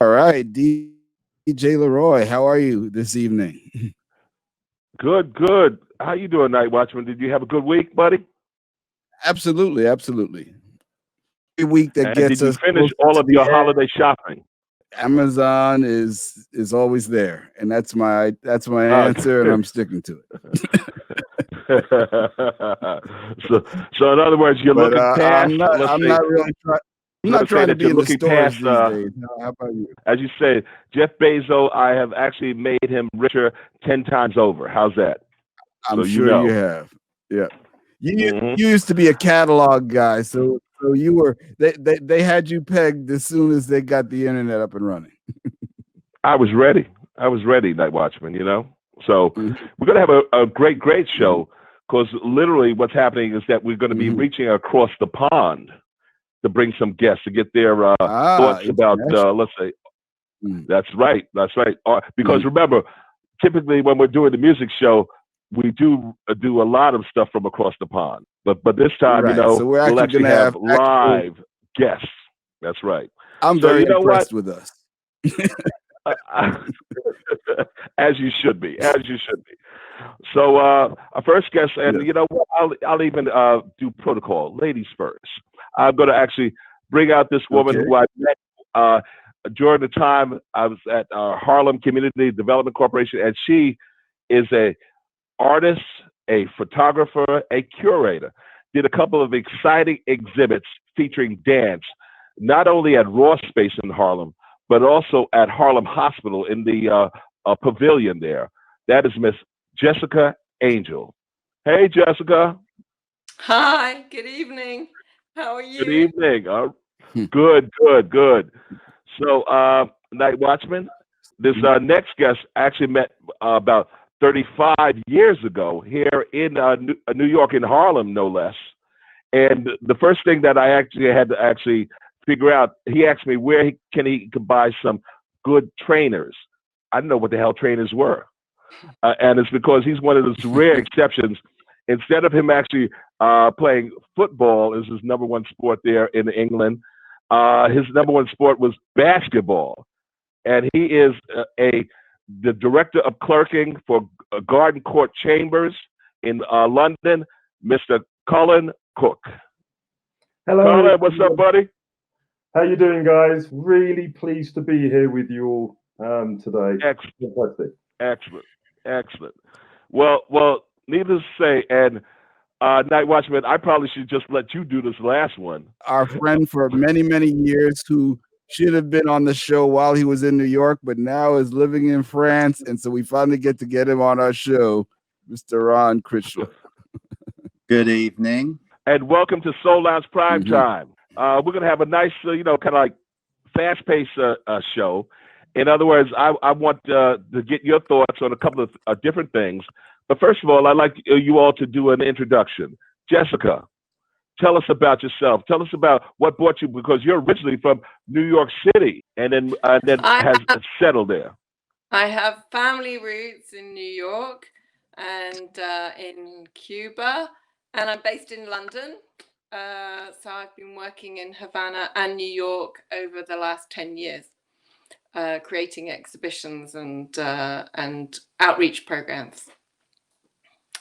All right, DJ LeRoy, how are you this evening? Good, good. How you doing, Night Watchman? Did you have a good week, buddy? Absolutely, absolutely. Every week that And did gets you us finish closer all to of the your end, holiday shopping? Amazon is always there, and that's my Uh, answer, and I'm sticking to it. so, so in other words, you're But looking past. I'm not Let's I'm say, not really trying. I'm let's not say trying to that be you're in the looking stores past. these days. How about you? As you said, Jeff Bezos. I have actually made him richer 10 times over. How's that? I'm So you sure you know. have. Yeah. Hmm. You used to be a catalog guy, so you were they had you pegged as soon as they got the internet up and running. I was ready. I was ready, Night Watchman. So Mhm, we're gonna have a great, great show because literally what's happening is that we're going to be mhm. reaching across the pond to bring some guests to get their thoughts about, International. let's say, Mm. that's right, that's right. Because Mhm. remember, typically when we're doing the music show, we do a lot of stuff from across the pond. But this time, Right. So we're we'll actually actually gonna have have actual. live guests. That's right. I'm So very you know what? impressed with us. Uh, as you should be, as you should be. So our first guest, and Yes. you know what? I'll even do protocol. Ladies first. I'm going to actually bring out this woman Okay. who I met uh, during the time I was at Harlem Community Development Corporation, and she is a artist, a photographer, a curator. Did a couple of exciting exhibits featuring dance, not only at Raw Space in Harlem, but also at Harlem Hospital in the pavilion there. That is Miss Jessica Angel. Hey, Jessica. Hi, good evening. How are Good you? evening. Good, good, good. So, Night Watchman, this next guest actually met about 35 years ago here in New York, in Harlem, no less. And the first thing that I actually had to actually figure out, he asked me where he could buy some good trainers. I didn't know what the hell trainers were. And it's because he's one of those rare exceptions. Instead of him actually playing football as his number one sport there in England, his number one sport was basketball, and he is the director of clerking for Garden Court Chambers in London, Mr. Colin Cook. Hello, Colin, what's up, buddy? how you doing, guys? Really pleased to be here with you all today. Excellent, Fantastic. excellent, excellent. Well, needless to say, and Night Watchman, I probably should just let you do this last one. Our friend for many, many years who should have been on the show while he was in New York, but now is living in France. And so we finally get him on our show, Mr. Ron Critchlow. Good evening. And welcome to Soul Lounge Prime Mhm. Time. We're gonna have a nice, kind of like fast-paced show. In other words, I want to get your thoughts on a couple of different things. But first of all, I'd like you all to do an introduction. Jessica, tell us about yourself. Tell us about what brought you, because you're originally from New York City, and then I has have, settled there. I have family roots in New York and in Cuba, and I'm based in London. So I've been working in Havana and New York over the last 10 years, creating exhibitions and outreach programs.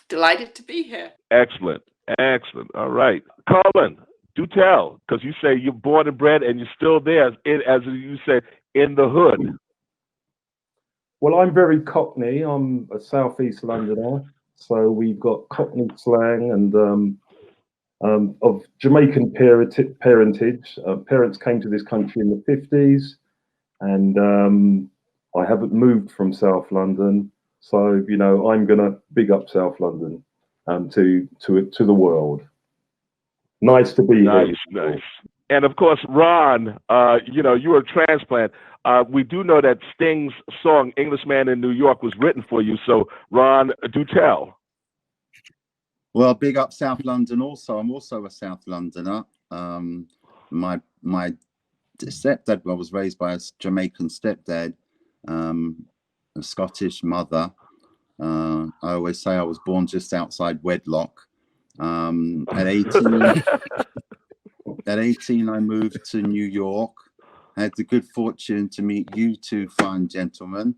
Delighted to be here. Excellent, excellent. All right, Colin, do tell, because you say you're born and bred, and you're still there, as you say, in the hood. Well, I'm very Cockney. I'm a Southeast Londoner, so we've got Cockney slang and of Jamaican parentage. Parents came to this country in the 50s, and I haven't moved from South London, so I'm gonna big up South London to the world. Nice to be here Nice, with you nice. all. And of course, Ron, you were a transplant. We do know that Sting's song "Englishman in New York" was written for you. So, Ron, do tell. Well, big up South London also. I'm also a South Londoner. My stepdad, I was raised by a Jamaican stepdad, a Scottish mother. I always say I was born just outside wedlock. At 18, I moved to New York. I had the good fortune to meet you two fine gentlemen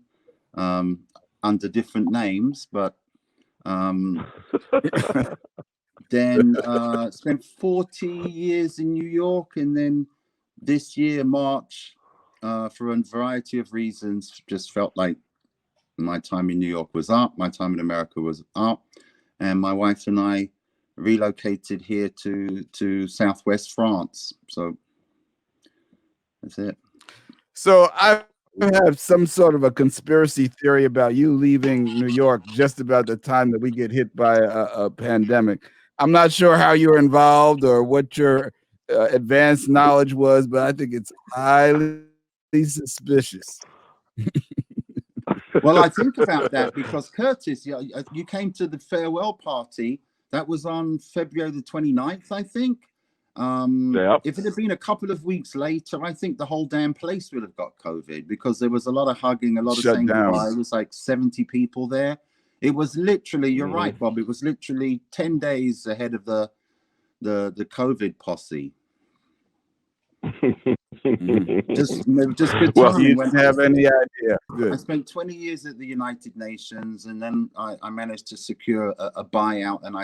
under different names, but then spent 40 years in New York, and then this year, March, for a variety of reasons, just felt like my time in New York was up, my time in America was up, and my wife and I relocated here to Southwest France. So that's it. So I have some sort of a conspiracy theory about you leaving New York just about the time that we get hit by a pandemic. I'm not sure how you were involved or what your advanced knowledge was, but I think it's highly suspicious. Well, I think about that because Curtis, you came to the farewell party. That was on February the 29th, I think. If it had been a couple of weeks later, I think the whole damn place would have got COVID because there was a lot of hugging, a lot of saying goodbye. It was like 70 people there. It was literally, you're right, Bob. It was literally 10 days ahead of the COVID posse. Just good well, you didn't have any idea. Good. I spent 20 years at the United Nations, and then I managed to secure a buyout, and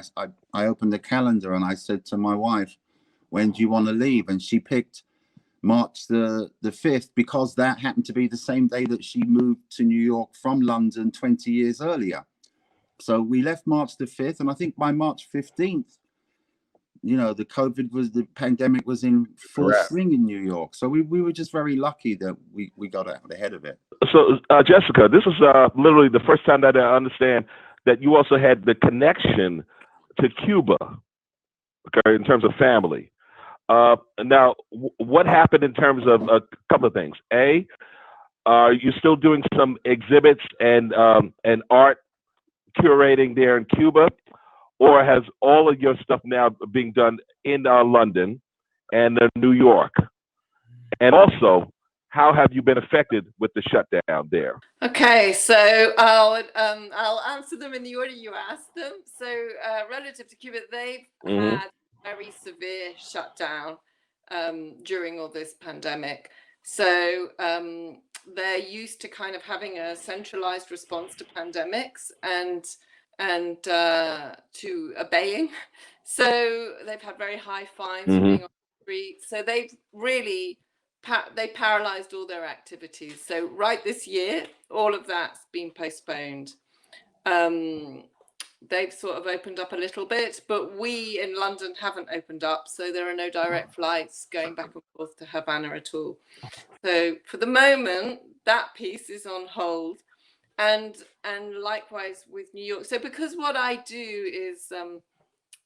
I opened the calendar and I said to my wife, when do you want to leave? And she picked March the 5th because that happened to be the same day that she moved to New York from London 20 years earlier. So we left March the 5th, and I think by March 15th, you know, the pandemic was in full swing in New York. So we were just very lucky that we got out ahead of it. So Jessica, this is literally the first time that I understand that you also had the connection to Cuba, okay, in terms of family. Now, what happened in terms of a couple of things? A, are you still doing some exhibits and art curating there in Cuba? Or has all of your stuff now being done in London and New York? And also, how have you been affected with the shutdown there? Okay, so I'll answer them in the order you asked them. So relative to Cuba, they've had very severe shutdown during all this pandemic. So they're used to kind of having a centralized response to pandemics and to obeying. So they've had very high fines for being on the street. So they've really they paralyzed all their activities. So right this year, all of that's been postponed. They've sort of opened up a little bit, but we in London haven't opened up. So there are no direct flights going back and forth to Havana at all. So for the moment, that piece is on hold. And likewise with New York. So because what I do is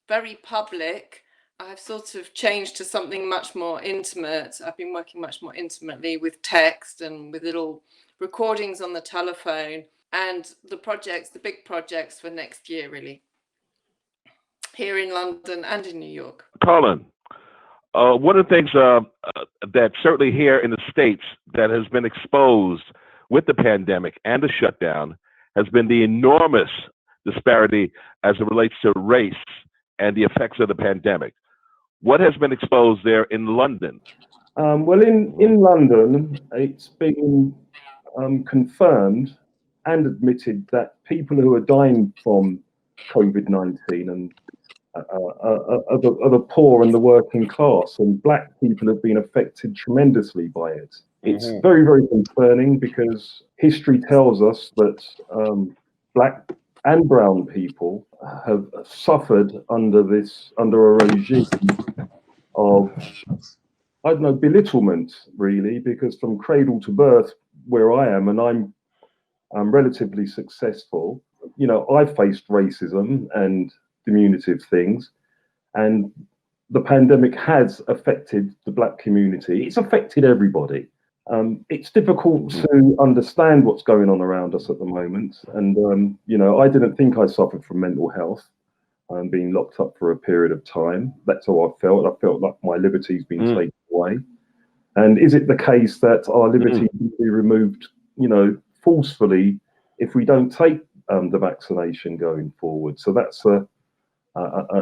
very public, I've sort of changed to something much more intimate. I've been working much more intimately with text and with little recordings on the telephone and the big projects for next year, really, here in London and in New York. Colin, one of the things that certainly here in the States that has been exposed with the pandemic and the shutdown has been the enormous disparity as it relates to race and the effects of the pandemic. What has been exposed there in London? Well, in London, it's been confirmed and admitted that people who are dying from COVID-19 and are the poor and the working class, and Black people have been affected tremendously by it. It's very, very concerning because history tells us that Black and brown people have suffered under a regime of, I don't know, belittlement, really, because from cradle to birth, where I am, and I'm relatively successful, you know, I faced racism and diminutive things, and the pandemic has affected the Black community. It's affected everybody. It's difficult to understand what's going on around us at the moment. And, you know, I didn't think I suffered from mental health, being locked up for a period of time. That's how I felt. I felt like my liberty's been taken away. And is it the case that our liberty will be removed, you know, forcefully if we don't take the vaccination going forward? So that's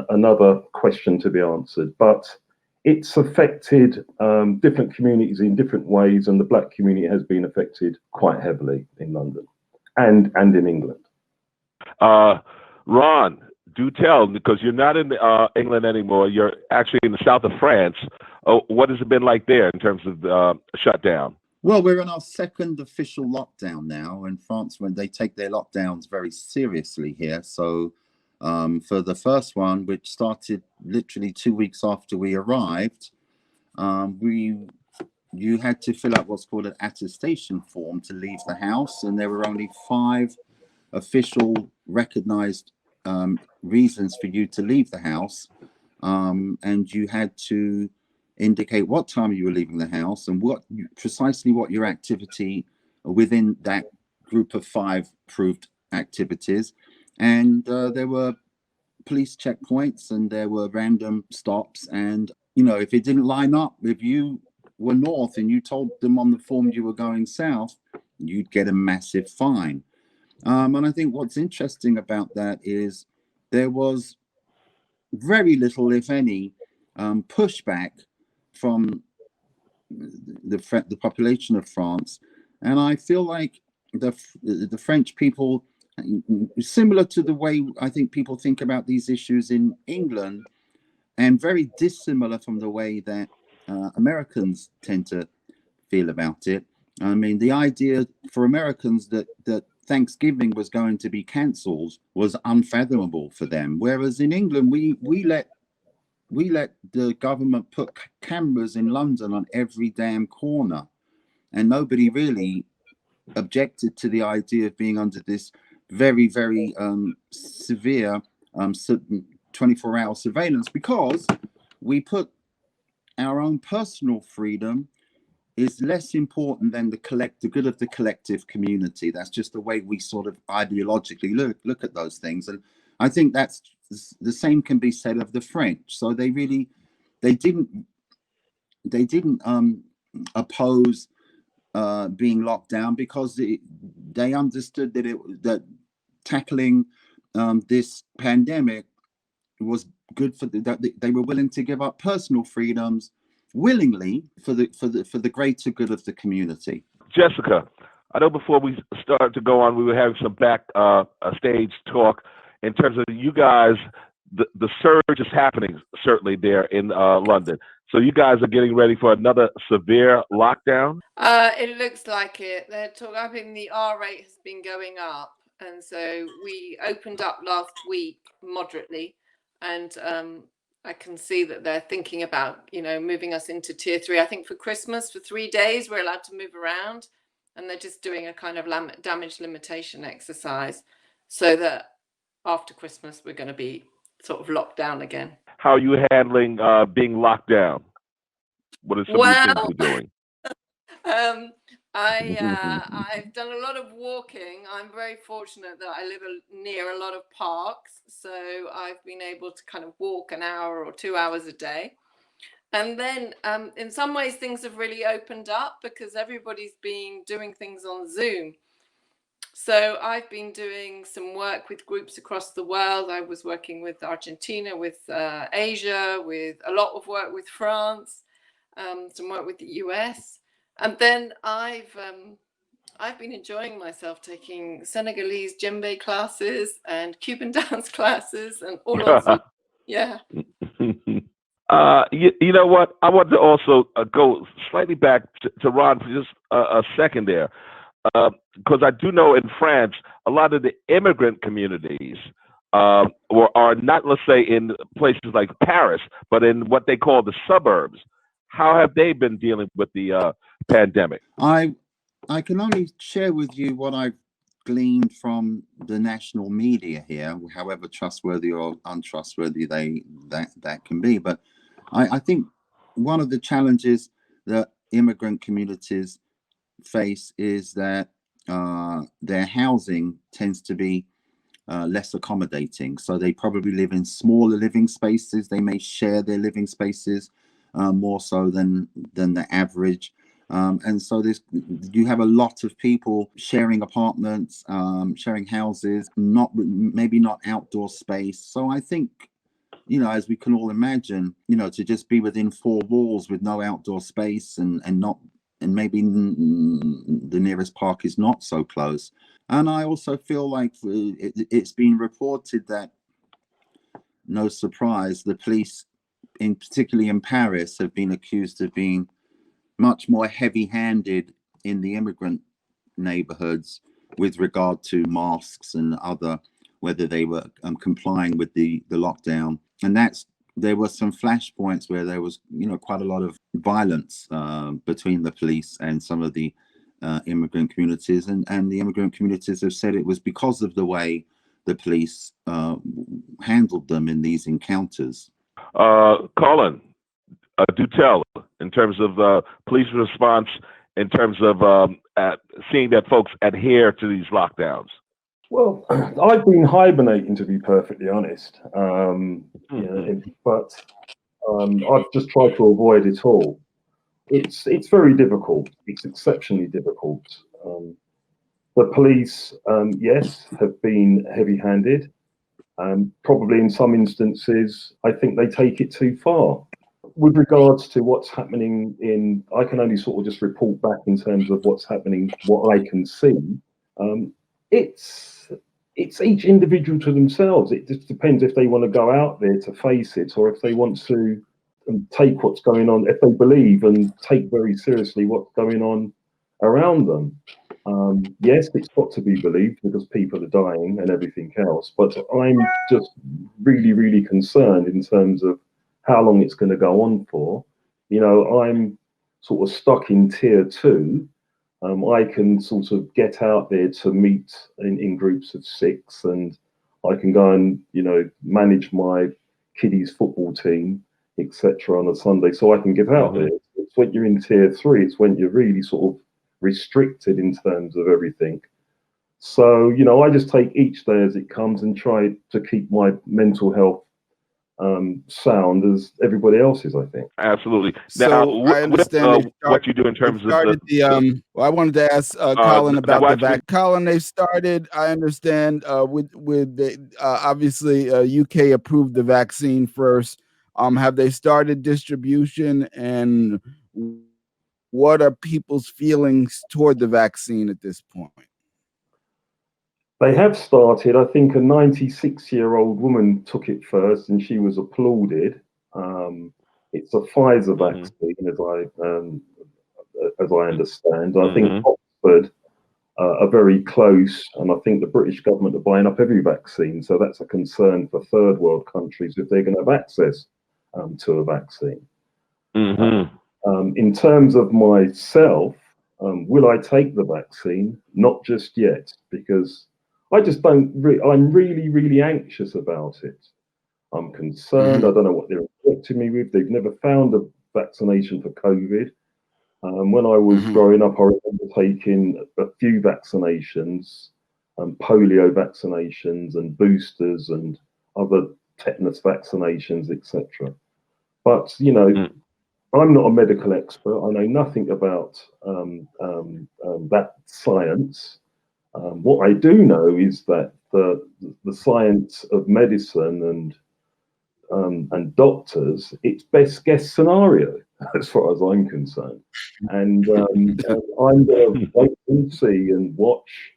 another question to be answered. But it's affected different communities in different ways, and the black community has been affected quite heavily in London and in England. Ron, do tell, because you're not in England anymore. You're actually in the south of France. What has it been like there in terms of shutdown? Well, we're in our second official lockdown now in France, when they take their lockdowns very seriously here. So for the first one, which started literally 2 weeks after we arrived, you had to fill out what's called an attestation form to leave the house, and there were only 5 official recognized reasons for you to leave the house, and you had to indicate what time you were leaving the house and precisely what your activity within that group of 5 proved activities. And there were police checkpoints and there were random stops, and if it didn't line up, if you were north and you told them on the form you were going south, you'd get a massive fine. And I think what's interesting about that is there was very little, if any, pushback from the population of France. And I feel like the French people, similar to the way I think people think about these issues in England, and very dissimilar from the way that Americans tend to feel about it. I mean, the idea for Americans that Thanksgiving was going to be cancelled was unfathomable for them. Whereas in England, we let the government put cameras in London on every damn corner, and nobody really objected to the idea of being under this very, very severe 24-hour surveillance, because we put our own personal freedom is less important than the good of the collective community. That's just the way we sort of ideologically look at those things. And I think that's the same can be said of the French. So they didn't oppose being locked down, because they understood that tackling this pandemic was good for that. They were willing to give up personal freedoms willingly for the greater good of the community. Jessica, I know before we started to go on, we were having some back stage talk in terms of you guys. The surge is happening certainly there in London. So you guys are getting ready for another severe lockdown? It looks like it. I think the R rate has been going up, and so we opened up last week moderately, and I can see that they're thinking about, moving us into tier 3. I think for Christmas, for 3 days, we're allowed to move around, and they're just doing a kind of damage limitation exercise, so that after Christmas, we're going to be sort of locked down again. How are you handling being locked down? What are some of the things you're doing? I've done a lot of walking. I'm very fortunate that I live near a lot of parks, so I've been able to kind of walk an hour or 2 hours a day. And then in some ways things have really opened up because everybody's been doing things on Zoom. So I've been doing some work with groups across the world. I was working with Argentina, with Asia, with a lot of work with France, some work with the US. And then I've been enjoying myself taking Senegalese djembe classes and Cuban dance classes and all on Zoom. Yeah. You know what? I want to also go slightly back to Ron for just a second there. Because I do know in France, a lot of the immigrant communities are not, let's say, in places like Paris, but in what they call the suburbs. How have they been dealing with the pandemic? I can only share with you what I've gleaned from the national media here, however trustworthy or untrustworthy that can be. But I think one of the challenges that immigrant communities face is that their housing tends to be less accommodating. So they probably live in smaller living spaces. They may share their living spaces more so than the average. And so you have a lot of people sharing apartments, sharing houses, maybe not outdoor space. So I think you know, as we can all imagine, you know, to just be within four walls with no outdoor space and maybe the nearest park is not so close. And I also feel like it's been reported that, no surprise, the police, particularly in Paris, have been accused of being much more heavy-handed in the immigrant neighborhoods with regard to masks and other, whether they were complying with the lockdown. And there were some flashpoints where there was, you know, quite a lot of violence between the police and some of the immigrant communities, and the immigrant communities have said it was because of the way the police handled them in these encounters. Colin, do tell, in terms of police response, in terms of seeing that folks adhere to these lockdowns. Well, I've been hibernating, to be perfectly honest, you know, but I've just tried to avoid it all. It's very difficult. It's exceptionally difficult. The police, yes, have been heavy-handed. Probably in some instances, I think they take it too far. With regards to what's happening I can only sort of just report back in terms of what's happening, what I can see. It's each individual to themselves. It just depends if they want to go out there to face it, or if they want to take what's going on, if they believe and take very seriously what's going on around them. Yes, it's got to be believed because people are dying and everything else, but I'm just really, really concerned in terms of how long it's going to go on for. You know, I'm sort of stuck in tier 2. I can sort of get out there to meet in groups of 6, and I can go and, you know, manage my kiddies football team, etc. on a Sunday, so I can get out there. It's when you're in tier 3, it's when you're really sort of restricted in terms of everything. So, you know, I just take each day as it comes and try to keep my mental health sound as everybody else's, I think. Absolutely. So Now, I understand what you do in terms of well, I wanted to ask Colin about the vaccine. Colin, they've started, I understand, with the obviously UK approved the vaccine first. Have they started distribution, and what are people's feelings toward the vaccine at this point? They have started. I think a 96-year-old woman took it first, and she was applauded. It's a Pfizer vaccine, as I understand. I think Oxford are very close, and I think the British government are buying up every vaccine. So that's a concern for third world countries if they're going to have access to a vaccine. In terms of myself, will I take the vaccine? Not just yet, because I just don't. I'm really, really anxious about it. I'm concerned. I don't know what they're injecting me with. They've never found a vaccination for COVID. When I was growing up, I remember taking a few vaccinations, polio vaccinations and boosters and other tetanus vaccinations, etc. But, you know, I'm not a medical expert. I know nothing about that science. What I do know is that the science of medicine and doctors, it's best guess scenario as far as I'm concerned. And I'm going to wait and see and watch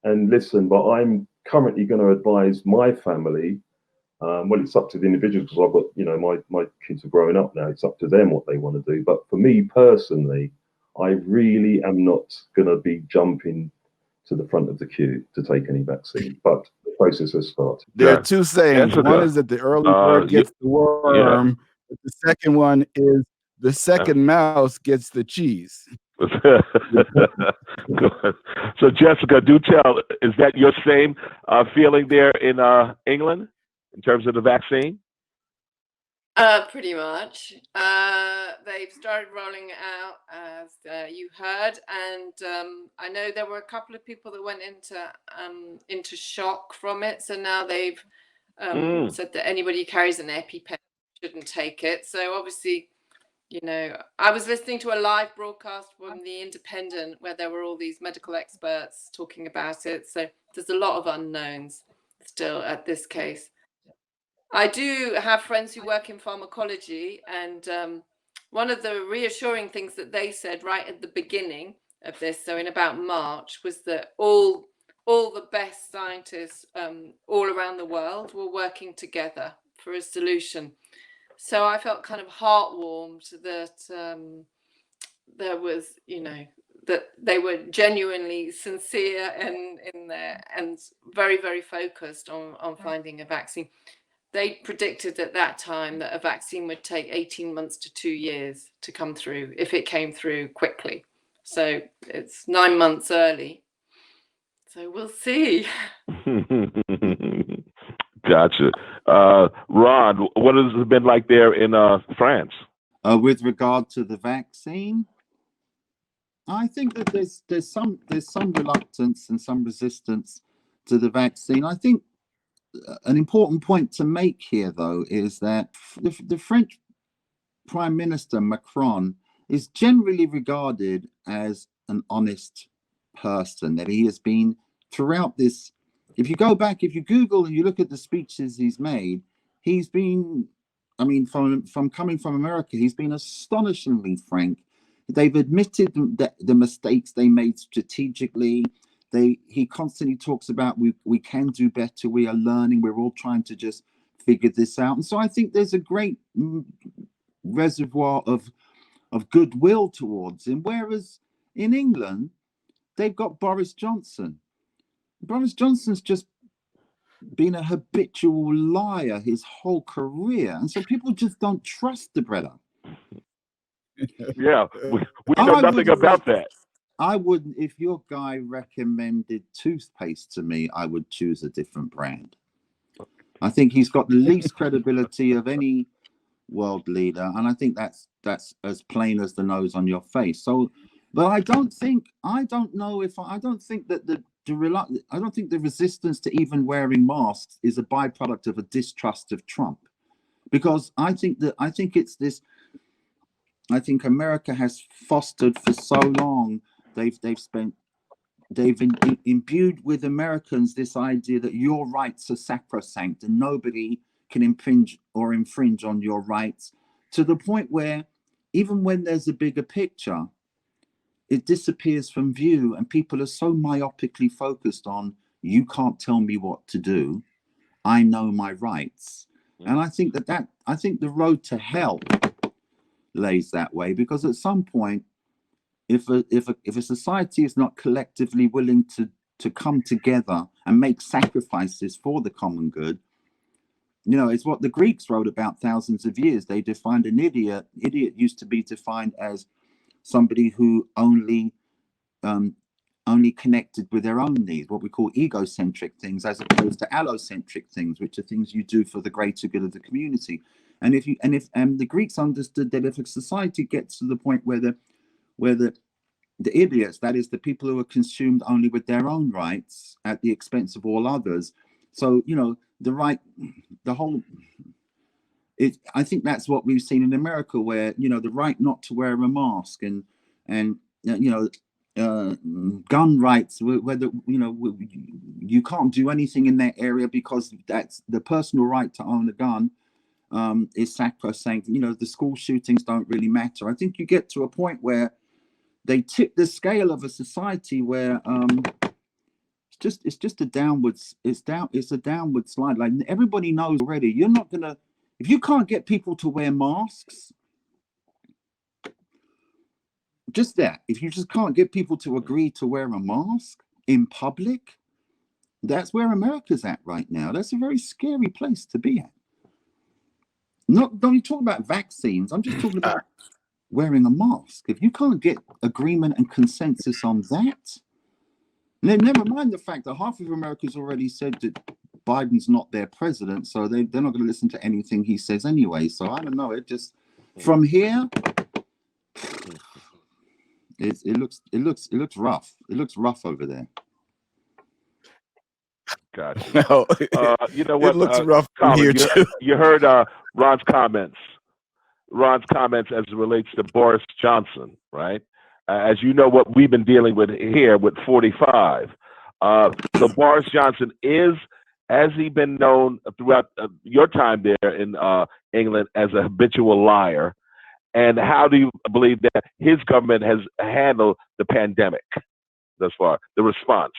and listen. But I'm currently going to advise my family. Well, it's up to the individual because I've got, you know, my kids are growing up now. It's up to them what they want to do. But for me personally, I really am not going to be jumping to the front of the queue to take any vaccine, but the process has started. There are two sayings. One is that the early bird gets the worm. But the second one is the second mouse gets the cheese. So Jessica, do tell, is that your same feeling there in England in terms of the vaccine? Pretty much. They've started rolling it out, as you heard, and I know there were a couple of people that went into shock from it. So now they've said that anybody who carries an EpiPen shouldn't take it. So obviously, you know, I was listening to a live broadcast from The Independent where there were all these medical experts talking about it. So there's a lot of unknowns still at this case. I do have friends who work in pharmacology, and one of the reassuring things that they said right at the beginning of this, so in about March, was that all the best scientists all around the world were working together for a solution. So I felt kind of heartwarmed that there was, that they were genuinely sincere in there and very, very focused on finding a vaccine. They predicted at that time that a vaccine would take 18 months to 2 years to come through if it came through quickly. So it's 9 months early. So we'll see. Gotcha. Ron, what has it been like there in France? With regard to the vaccine, I think that there's some reluctance and some resistance to the vaccine. I think an important point to make here, though, is that the French Prime Minister Macron is generally regarded as an honest person, that he has been throughout this. If you go back, if you Google and you look at the speeches he's made, he's been, I mean, from coming from America, he's been astonishingly frank. They've admitted that the mistakes they made strategically. He constantly talks about we can do better, we are learning, we're all trying to just figure this out. And so I think there's a great reservoir of goodwill towards him. Whereas in England, they've got Boris Johnson. Boris Johnson's just been a habitual liar his whole career. And so people just don't trust the brother. Yeah, we know nothing about that. I wouldn't, if your guy recommended toothpaste to me, I would choose a different brand. I think he's got the least credibility of any world leader, and I think that's as plain as the nose on your face. So, but I don't think that the resistance to even wearing masks is a byproduct of a distrust of Trump, because I think America has fostered for so long. They've imbued with Americans this idea that your rights are sacrosanct and nobody can infringe on your rights, to the point where even when there's a bigger picture, it disappears from view, and people are so myopically focused on, you can't tell me what to do, I know my rights. And I think the road to hell lays that way, because at some point, if a society is not collectively willing to come together and make sacrifices for the common good, it's what the Greeks wrote about thousands of years. They defined an idiot. Idiot used to be defined as somebody who only connected with their own needs, what we call egocentric things, as opposed to allocentric things, which are things you do for the greater good of the community. And if the Greeks understood that if a society gets to the point where the idiots, that is the people who are consumed only with their own rights at the expense of all others. So, I think that's what we've seen in America, where, the right not to wear a mask and gun rights, whether, you can't do anything in that area because that's the personal right to own a gun is sacrosanct. The school shootings don't really matter. I think you get to a point where they tip the scale of a society where it's just a downwards slide. Like, everybody knows already, you're not gonna, if you can't get people to wear masks, if you just can't get people to agree to wear a mask in public, that's where America's at right now. That's a very scary place to be at. Don't you talk about vaccines, I'm just talking about wearing a mask. If you can't get agreement and consensus on that, and then never mind the fact that half of America's already said that Biden's not their president, so they're not going to listen to anything he says anyway. So I don't know. It just, from here, it looks rough. It looks rough over there. Gotcha. No, you know what? It looks rough from Colin, here too. you heard Ron's comments. Ron's comments as it relates to Boris Johnson, right? As you know, what we've been dealing with here with 45. So Boris Johnson is has he been known throughout your time there in England as a habitual liar? And how do you believe that his government has handled the pandemic thus far, the response?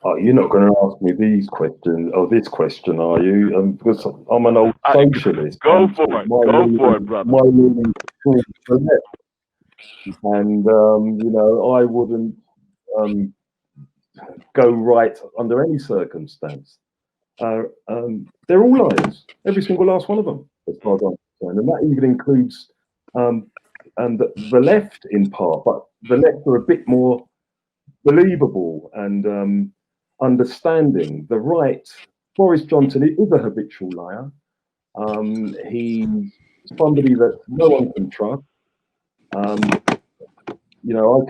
Oh, you're not going to ask me these questions or this question, are you? Because I'm an old socialist. Go for it. Go for it, brother. My leaning towards the left. And, you know, I wouldn't go right under any circumstance. They're all liars, every single last one of them, as far as I'm concerned. And that even includes the left in part, but the left are a bit more believable and understanding. The right, Boris Johnson is a habitual liar. He's somebody that no one can trust. You know,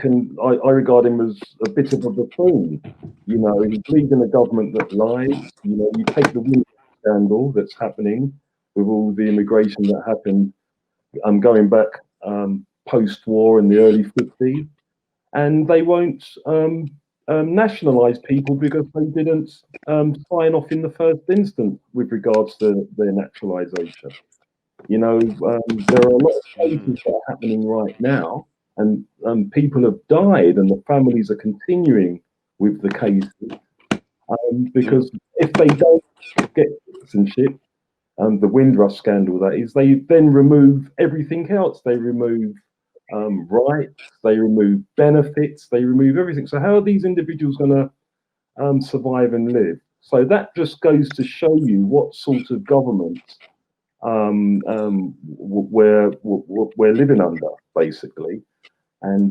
I regard him as a bit of a buffoon. You know, he's leading a government that lies. You know, you take the Windsor scandal that's happening with all the immigration that happened going back post-war in the early 50s, and they won't nationalise people because they didn't sign off in the first instance with regards to their naturalisation. You know, there are a lot of cases that are happening right now, and people have died, and the families are continuing with the cases because if they don't get citizenship, the Windrush scandal, that is, they then remove everything else. They remove rights, they remove benefits, they remove everything. So how are these individuals going to survive and live? So that just goes to show you what sort of government we're living under, basically. And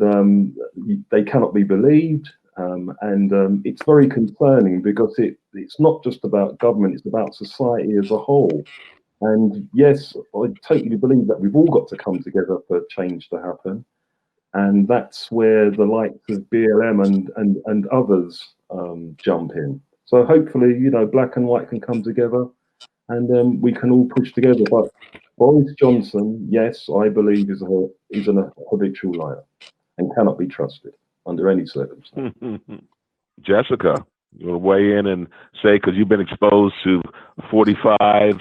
they cannot be believed. And it's very concerning because it's not just about government, it's about society as a whole. And yes, I totally believe that we've all got to come together for change to happen. And that's where the likes of BLM and others jump in. So hopefully, you know, black and white can come together and we can all push together. But Boris Johnson, yes, I believe is an habitual liar and cannot be trusted under any circumstance. Jessica, you want to weigh in and say, because you've been exposed to 45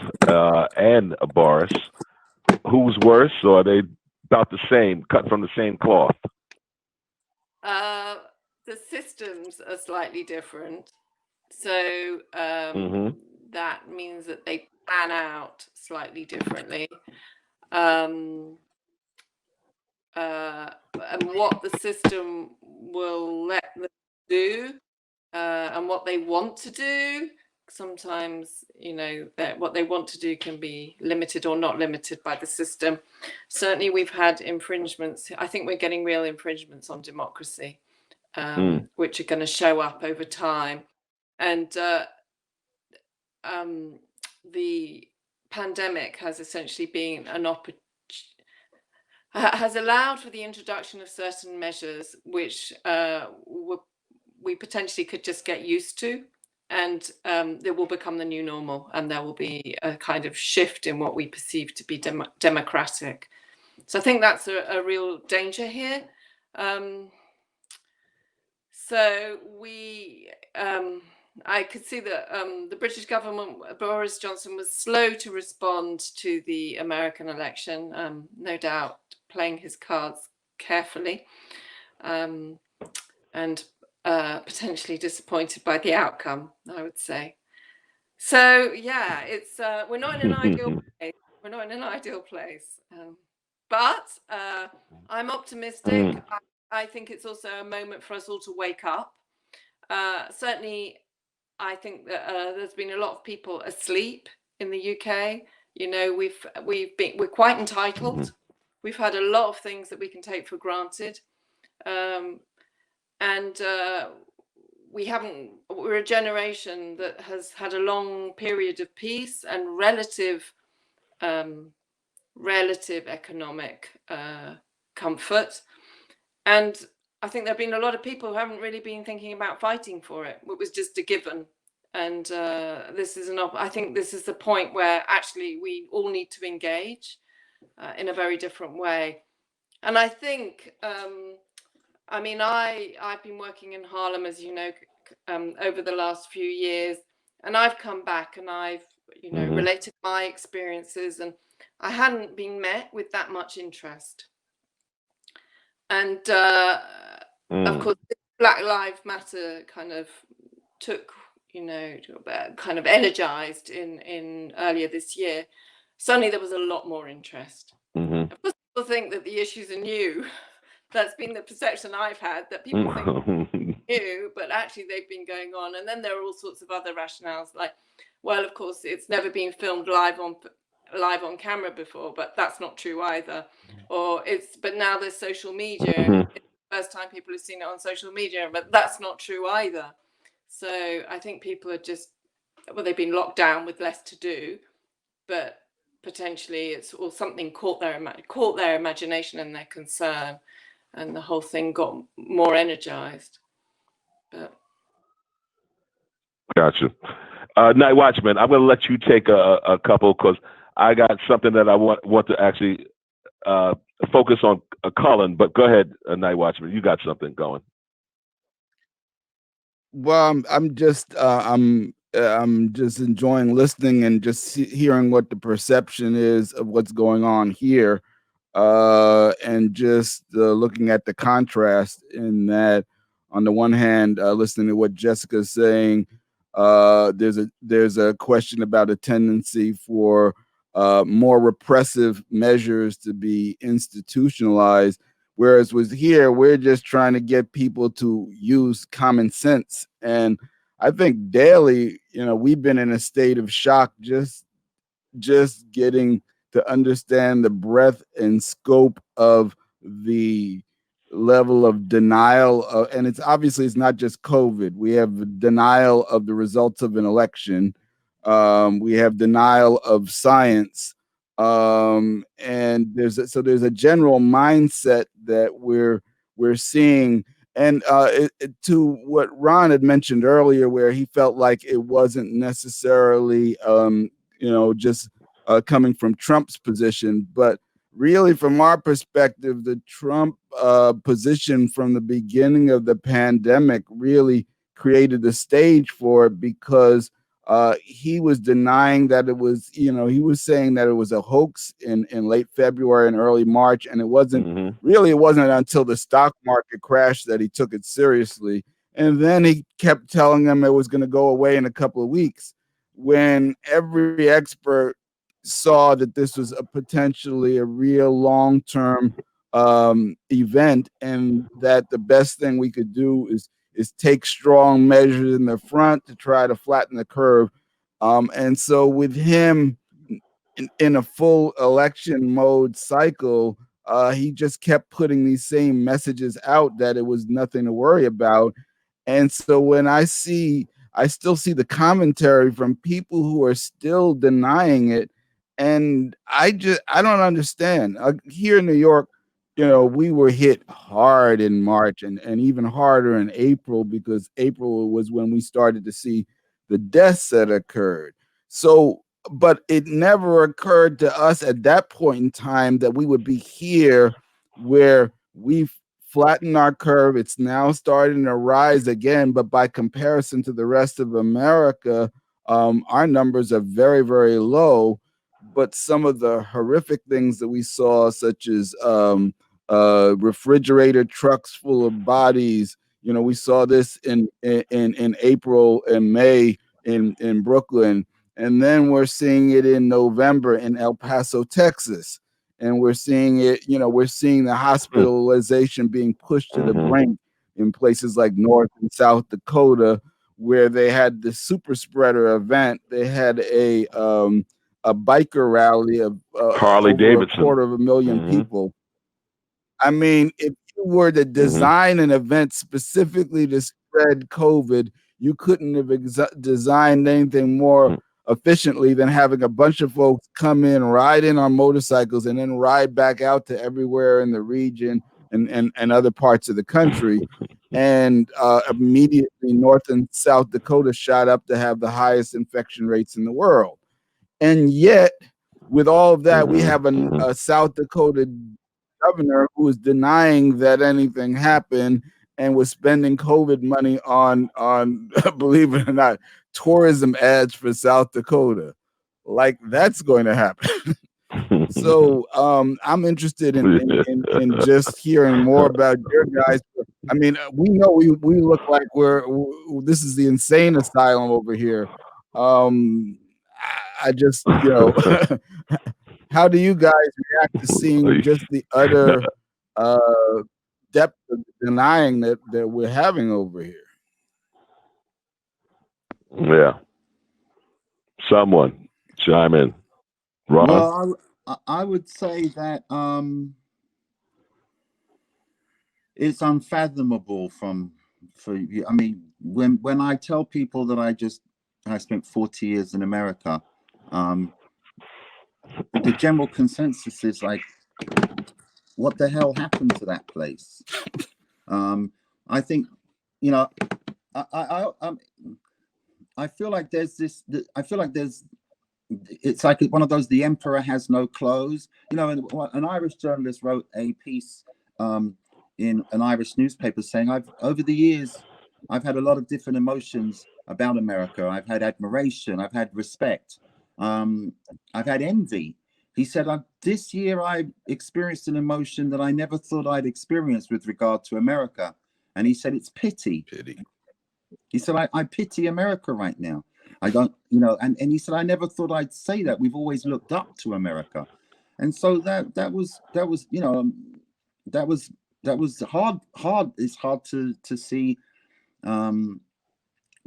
and Boris, who's worse, or are they about the same, cut from the same cloth? The systems are slightly different. So that means that they plan out slightly differently. And what the system will let them do and what they want to do, sometimes, you know, that what they want to do can be limited or not limited by the system. Certainly we've had infringements. I think we're getting real infringements on democracy, which are going to show up over time. And the pandemic has essentially been an has allowed for the introduction of certain measures which we potentially could just get used to, and they will become the new normal, and there will be a kind of shift in what we perceive to be democratic. So I think that's a real danger here. So I could see that the British government, Boris Johnson, was slow to respond to the American election, no doubt playing his cards carefully, and potentially disappointed by the outcome, I would say. So yeah, it's we're not in an ideal place. We're not in an ideal place, but I'm optimistic. I think it's also a moment for us all to wake up. Certainly, I think that there's been a lot of people asleep in the UK. You know, we're quite entitled. We've had a lot of things that we can take for granted, and we're a generation that has had a long period of peace and relative economic comfort. And I think there have been a lot of people who haven't really been thinking about fighting for it. It was just a given. And I think this is the point where actually we all need to engage in a very different way. And I think, I've been working in Harlem, as you know, over the last few years. And I've come back and I've, related my experiences, and I hadn't been met with that much interest. And of course, Black Lives Matter kind of took, kind of energized in earlier this year. Suddenly there was a lot more interest. Of course, people think that the issues are new. That's been the perception I've had, that people think new, but actually they've been going on. And then there are all sorts of other rationales, like, well, of course, it's never been filmed live on camera before, but that's not true either. Or but now there's social media, and it's the first time people have seen it on social media, but that's not true either. So I think people are just, they've been locked down with less to do, but potentially it's all something caught their imagination and their concern, and the whole thing got more energized. But gotcha. NightWatchman, I'm going to let you take a couple, because I got something that I want to actually focus on Colin. But go ahead, NightWatchman, you got something going. Well, I'm just enjoying listening and just hearing what the perception is of what's going on here, and just looking at the contrast in that. On the one hand, listening to what Jessica's saying, there's a question about a tendency for more repressive measures to be institutionalized. Whereas with here, we're just trying to get people to use common sense. And I think daily, we've been in a state of shock, just getting to understand the breadth and scope of the level of denial. And it's not just COVID. We have denial of the results of an election. We have denial of science. And there's a general mindset that we're seeing. And to what Ron had mentioned earlier, where he felt like it wasn't necessarily just coming from Trump's position, but really from our perspective, the Trump position from the beginning of the pandemic really created the stage for it, because he was denying that it was, he was saying that it was a hoax in late February and early March. And it wasn't really, it wasn't until the stock market crashed that he took it seriously. And then he kept telling them it was going to go away in a couple of weeks, when every expert saw that this was potentially a real long-term event, and that the best thing we could do is take strong measures in the front to try to flatten the curve. And so with him in a full election mode cycle, he just kept putting these same messages out that it was nothing to worry about. And so when I still see the commentary from people who are still denying it. And I don't understand. Here in New York, we were hit hard in March and even harder in April, because April was when we started to see the deaths that occurred. So, but it never occurred to us at that point in time that we would be here, where we've flattened our curve. It's now starting to rise again, but by comparison to the rest of America, our numbers are very, very low. But some of the horrific things that we saw, such as refrigerator trucks full of bodies, we saw this in April and May in Brooklyn, and then we're seeing it in November in El Paso, Texas, and we're seeing it. We're seeing the hospitalization being pushed to the brink in places like North and South Dakota, where they had the super spreader event. They had a biker rally of Harley Davidson, 250,000 people. I mean, if you were to design an event specifically to spread COVID, you couldn't have designed anything more efficiently than having a bunch of folks come in, ride in on motorcycles, and then ride back out to everywhere in the region and other parts of the country. And immediately North and South Dakota shot up to have the highest infection rates in the world. And yet, with all of that, we have a South Dakota governor who was denying that anything happened, and was spending COVID money on believe it or not, tourism ads for South Dakota. Like that's going to happen. So I'm interested in just hearing more about your guys. I mean, we know we look like this is the insane asylum over here. I just, you know, how do you guys react to seeing just the utter depth of denying that we're having over here? Yeah. Someone chime in. Ron? Well, I would say that it's unfathomable for you. I mean, when I tell people that I spent 40 years in America, the general consensus is like, what the hell happened to that place? I think, you know, I feel like there's this. I feel like it's like one of those, the emperor has no clothes. You know, an Irish journalist wrote a piece in an Irish newspaper saying, over the years, I've had a lot of different emotions about America. I've had admiration, I've had respect, I've had envy. He said, this year I experienced an emotion that I never thought I'd experience with regard to America. And he said, it's pity. He said, I pity America right now. I don't, you know, and he said, I never thought I'd say that. We've always looked up to America. And so that was, you know, that was hard. It's hard to see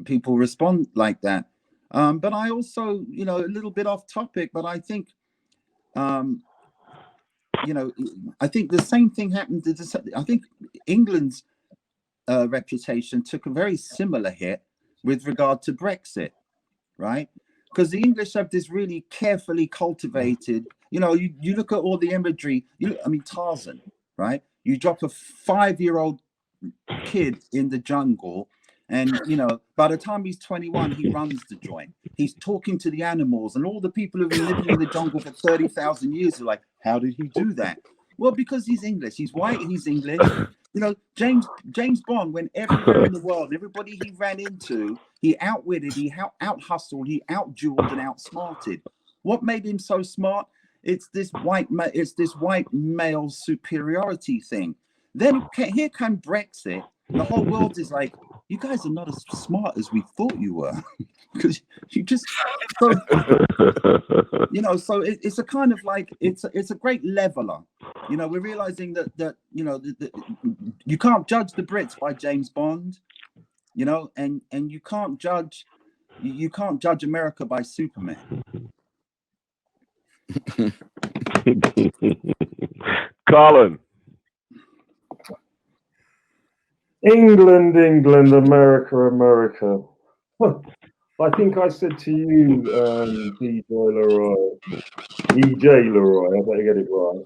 people respond like that. But I also, you know, a little bit off topic, but I think, you know, I think the same thing happened. I think England's reputation took a very similar hit with regard to Brexit, right? Because the English have this really carefully cultivated, you know, you look at all the imagery, I mean, Tarzan, right? You drop a 5-year-old kid in the jungle, and, you know, by the time he's 21, he runs the joint. He's talking to the animals, and all the people who've been living in the jungle for 30,000 years are like, how did he do that? Well, because he's English. He's white, he's English. You know, James Bond went everywhere in the world. Everybody he ran into, he outwitted, he out-hustled, he out-dueled and outsmarted. What made him so smart? It's this white male superiority thing. Then here came Brexit. The whole world is like, you guys are not as smart as we thought you were, because you just, so, you know, so it's a kind of like, it's a great leveler. You know, we're realizing that you know, you can't judge the Brits by James Bond, you know, and you can't judge America by Superman. Colin. England, America. I think I said to you, EJ LeRoy, I better get it right,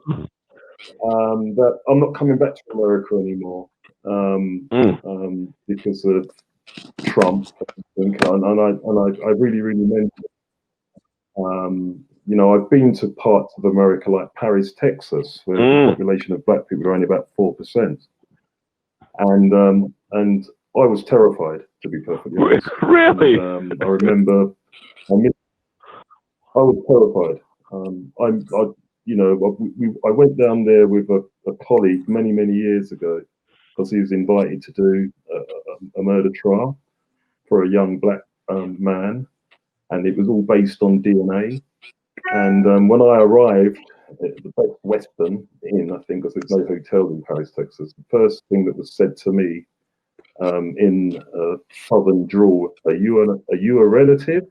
that I'm not coming back to America anymore because of Trump. And I really meant it. You know, I've been to parts of America like Paris, Texas, where the population of black people are only about 4%. And I was terrified, to be perfectly honest. Really? And, I remember I was terrified. I went down there with a colleague many years ago because he was invited to do a murder trial for a young black man, and it was all based on DNA. And when I arrived at the Best Western Inn, I think, because there's no hotel in Paris, Texas, the first thing that was said to me in southern drawl, are you a relative?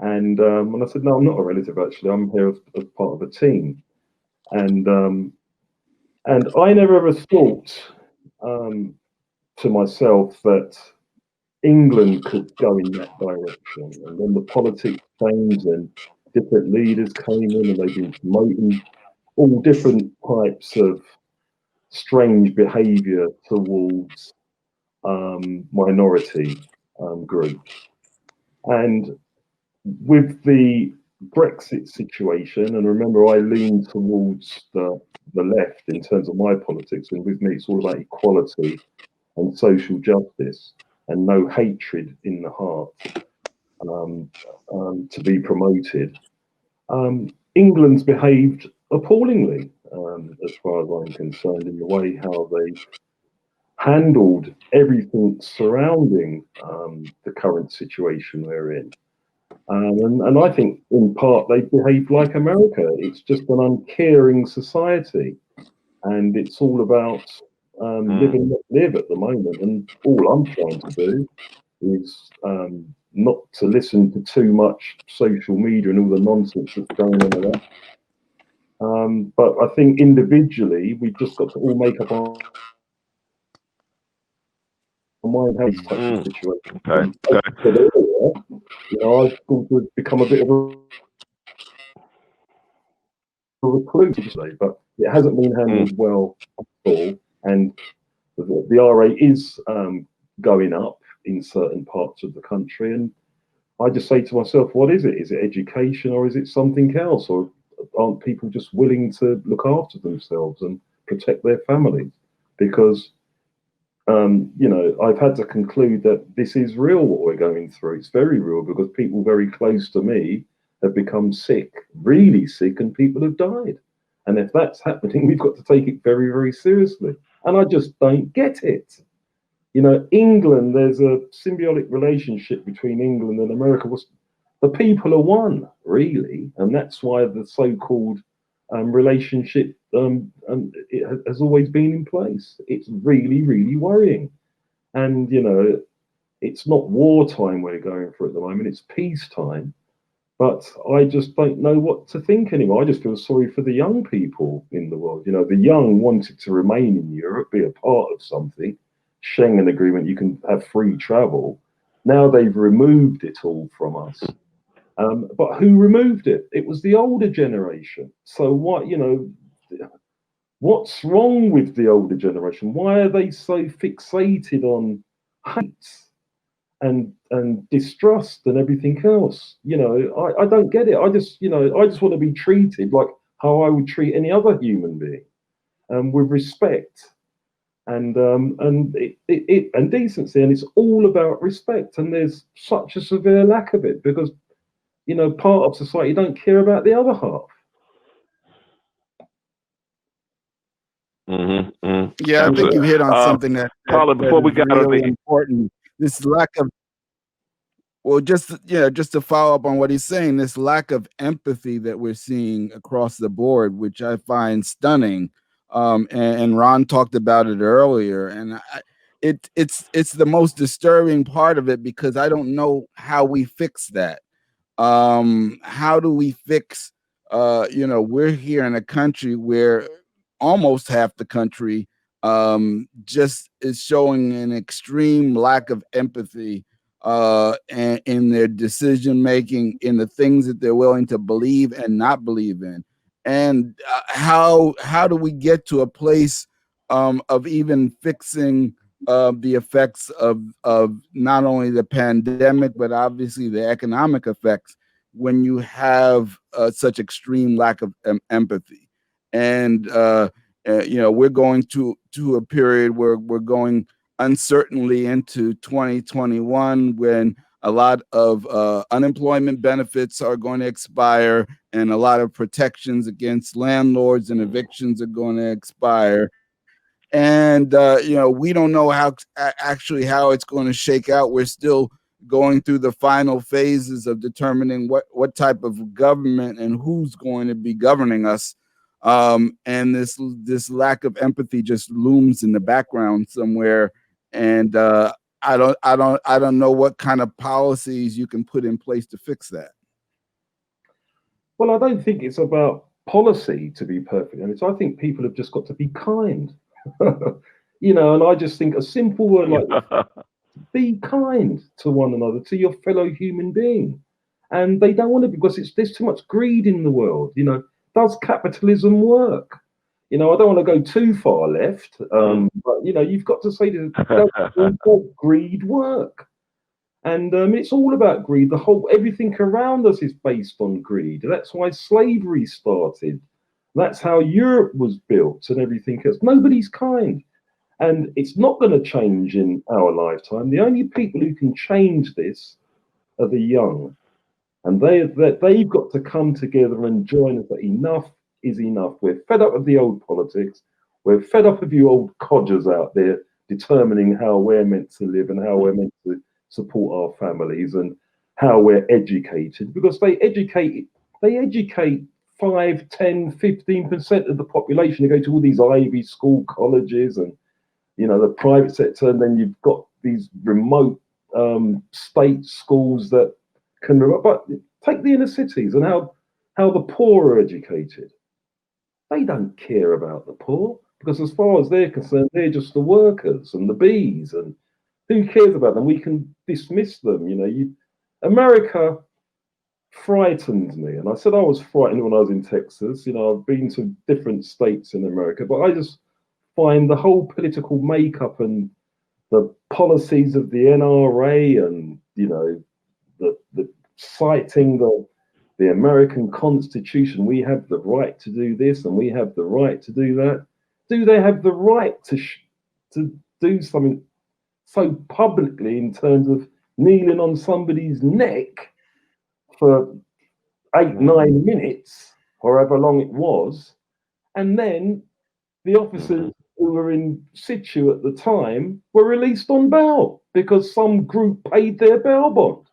And I said, no, I'm not a relative, actually. I'm here as part of a team. And I never ever thought to myself that England could go in that direction. And then the politics changed and different leaders came in, and they've been promoting all different types of strange behavior towards minority groups. And with the Brexit situation, and remember, I lean towards the left in terms of my politics, and with me, it's all about equality and social justice. and no hatred in the heart to be promoted. England's behaved appallingly, as far as I'm concerned, in the way how they handled everything surrounding the current situation we're in. And I think in part they behaved like America. It's just an uncaring society, and it's all about live and let live at the moment. And all I'm trying to do is not to listen to too much social media and all the nonsense that's going on around. But I think individually we've just got to all make up our mind how it's such a situation. Okay. You know, I've become a bit of a recluse today, but it hasn't been handled well at all. And the RA is going up in certain parts of the country. And I just say to myself, what is it? Is it education or is it something else? Or aren't people just willing to look after themselves and protect their families? Because you know, I've had to conclude that this is real, what we're going through. It's very real because people very close to me have become sick, really sick, and people have died. And if that's happening, we've got to take it very, very seriously. And I just don't get it. You know, England, there's a symbiotic relationship between England and America. The people are one, really. And that's why the so-called relationship it has always been in place. It's really, really worrying. And, you know, it's not wartime we're going through at the moment, it's peacetime. But I just don't know what to think anymore. I just feel sorry for the young people in the world. You know, the young wanted to remain in Europe, be a part of something. Schengen Agreement, you can have free travel. Now they've removed it all from us. But who removed it? It was the older generation. So what, you know, what's wrong with the older generation? Why are they so fixated on hate and distrust and everything else? You know, I don't get it. I just want to be treated like how I would treat any other human being, with respect and decency. And it's all about respect. And there's such a severe lack of it because, you know, part of society don't care about the other half. Yeah, I think you hit on something that Colin, before we got really important. This lack of, well, just to follow up on what he's saying, this lack of empathy that we're seeing across the board, which I find stunning. And Ron talked about it earlier, and it's the most disturbing part of it because I don't know how we fix that. How do we fix? You know, we're here in a country where almost half the country just is showing an extreme lack of empathy and in their decision making, in the things that they're willing to believe and not believe in. And how do we get to a place of even fixing the effects of not only the pandemic but obviously the economic effects when you have such extreme lack of empathy? And you know, we're going to a period where we're going uncertainly into 2021 when a lot of unemployment benefits are going to expire and a lot of protections against landlords and evictions are going to expire. And you know, we don't know how it's going to shake out. We're still going through the final phases of determining what type of government and who's going to be governing us. And this lack of empathy just looms in the background somewhere. And I don't know what kind of policies you can put in place to fix that. Well, I don't think it's about policy, to be perfectly honest. I think people have just got to be kind. You know, and I just think a simple word like be kind to one another, to your fellow human being. And they don't want to, because there's too much greed in the world. You know, does capitalism work? You know, I don't want to go too far left, but you know, you've got to say does greed work? And it's all about greed. Everything around us is based on greed. That's why slavery started. That's how Europe was built and everything else. Nobody's kind. And it's not going to change in our lifetime. The only people who can change this are the young. And they've got to come together and join us that enough is enough. We're fed up of the old politics. We're fed up of you old codgers out there determining how we're meant to live and how we're meant to support our families and how we're educated, because they educate 5, 10, 15% of the population. They go to all these Ivy school colleges and, you know, the private sector, and then you've got these remote state schools that can, but take the inner cities and how the poor are educated. They don't care about the poor, because as far as they're concerned, they're just the workers and the bees, and who cares about them? We can dismiss them. You know, America frightens me, and I said I was frightened when I was in Texas. You know, I've been to different states in America, but I just find the whole political makeup and the policies of the NRA and, you know, the citing the American Constitution, we have the right to do this and we have the right to do that. Do they have the right to do something so publicly in terms of kneeling on somebody's neck for 8, 9 minutes, however long it was, and then the officers who were in situ at the time were released on bail because some group paid their bail bond?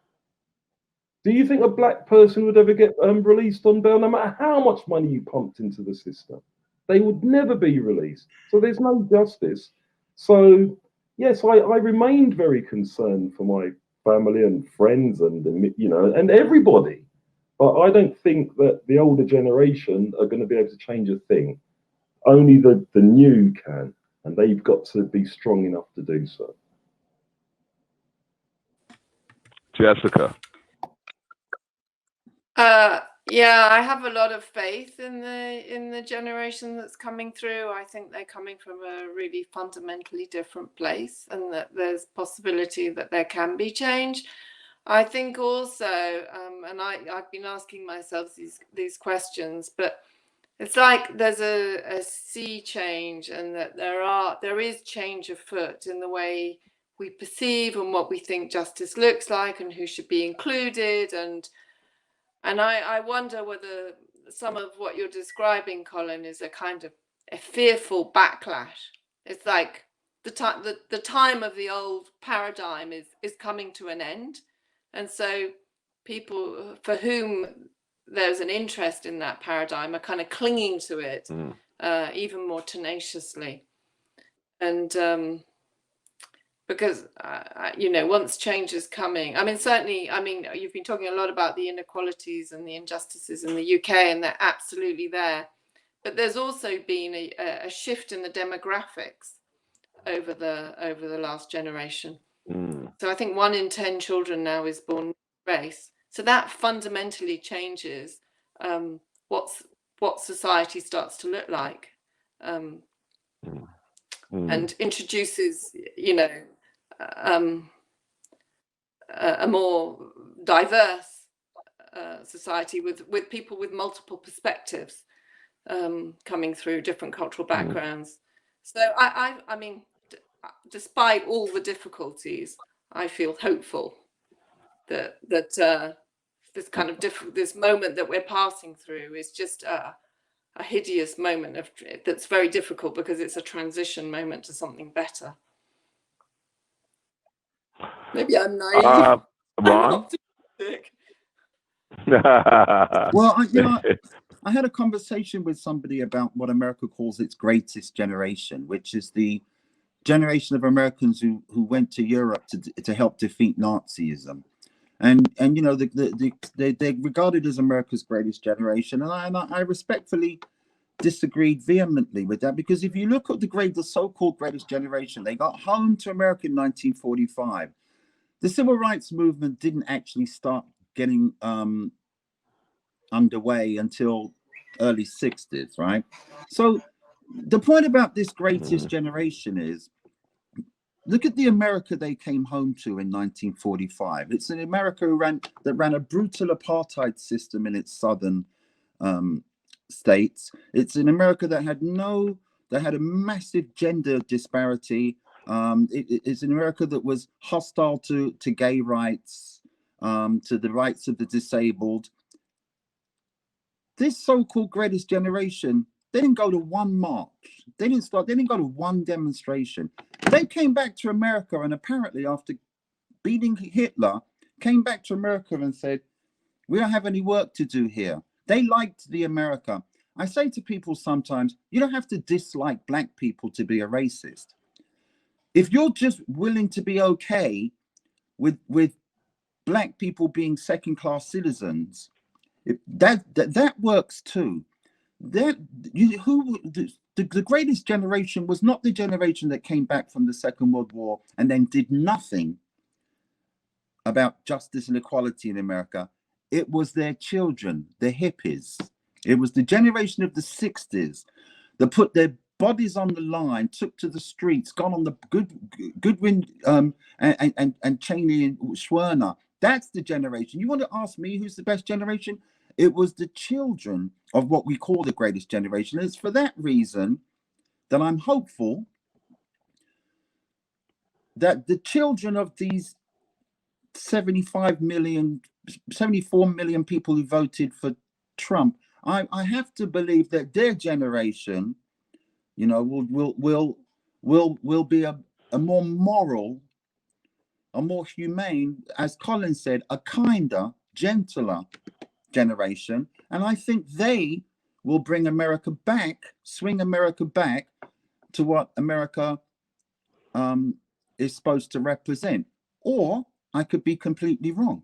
Do you think a black person would ever get released on bail, no matter how much money you pumped into the system? They would never be released. So there's no justice. So yes, I remained very concerned for my family and friends and, you know, and everybody. But I don't think that the older generation are going to be able to change a thing. Only the new can, and they've got to be strong enough to do so. Jessica. Yeah, I have a lot of faith in the generation that's coming through. I think they're coming from a really fundamentally different place, and that there's possibility that there can be change. I think also, and I've been asking myself these questions, but it's like there's a sea change, and that there is change afoot in the way we perceive and what we think justice looks like and who should be included. And I wonder whether some of what you're describing, Colin, is a kind of a fearful backlash. It's like the time of the old paradigm is coming to an end. And so people for whom there's an interest in that paradigm are kind of clinging to it even more tenaciously. And because, you know, once change is coming, I mean, certainly, I mean, you've been talking a lot about the inequalities and the injustices in the UK, and they're absolutely there. But there's also been a shift in the demographics over the last generation. So I think 1 in 10 children now is born race. So that fundamentally changes what society starts to look like, and introduces, you know, a more diverse society with people with multiple perspectives coming through, different cultural backgrounds. So I mean, despite all the difficulties, I feel hopeful that this kind of this moment that we're passing through is just a hideous moment that's very difficult, because it's a transition moment to something better. Maybe I'm naive. Ron? Well, you know, I had a conversation with somebody about what America calls its greatest generation, which is the generation of Americans who went to Europe to help defeat Nazism. And you know, they're regarded as America's greatest generation. And I respectfully disagreed vehemently with that, because if you look at the so-called greatest generation, they got home to America in 1945. The civil rights movement didn't actually start getting underway until early 60s, right? So the point about this greatest generation is, look at the America they came home to in 1945. It's an America that ran a brutal apartheid system in its southern states. It's an America that had no that had a massive gender disparity. It's an America that was hostile to gay rights, to the rights of the disabled. This so-called greatest generation, they didn't go to one march. They didn't go to one demonstration. They came back to America, and apparently after beating Hitler, came back to America and said, we don't have any work to do here. They liked the America. I say to people sometimes, you don't have to dislike black people to be a racist. If you're just willing to be okay with black people being second-class citizens, that works too. The greatest generation was not the generation that came back from the Second World War and then did nothing about justice and equality in America. It was their children, the hippies. It was the generation of the 60s that put their bodies on the line, took to the streets, gone on the Goodwin and Cheney and Schwerner. That's the generation. You want to ask me who's the best generation? It was the children of what we call the greatest generation. And it's for that reason that I'm hopeful that the children of these 74 million people who voted for Trump, I have to believe that their generation, you know, will be a more moral, a more humane, as Colin said, a kinder, gentler generation. And I think they will bring America back, swing America back to what America is supposed to represent. Or I could be completely wrong.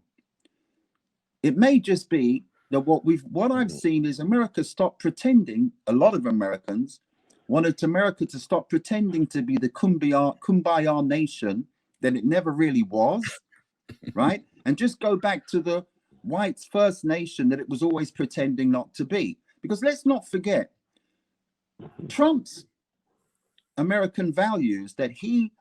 It may just be that what I've seen is America stop pretending. A lot of Americans wanted America to stop pretending to be the kumbaya nation that it never really was, right? And just go back to the whites First Nation that it was always pretending not to be. Because let's not forget, Trump's American values that he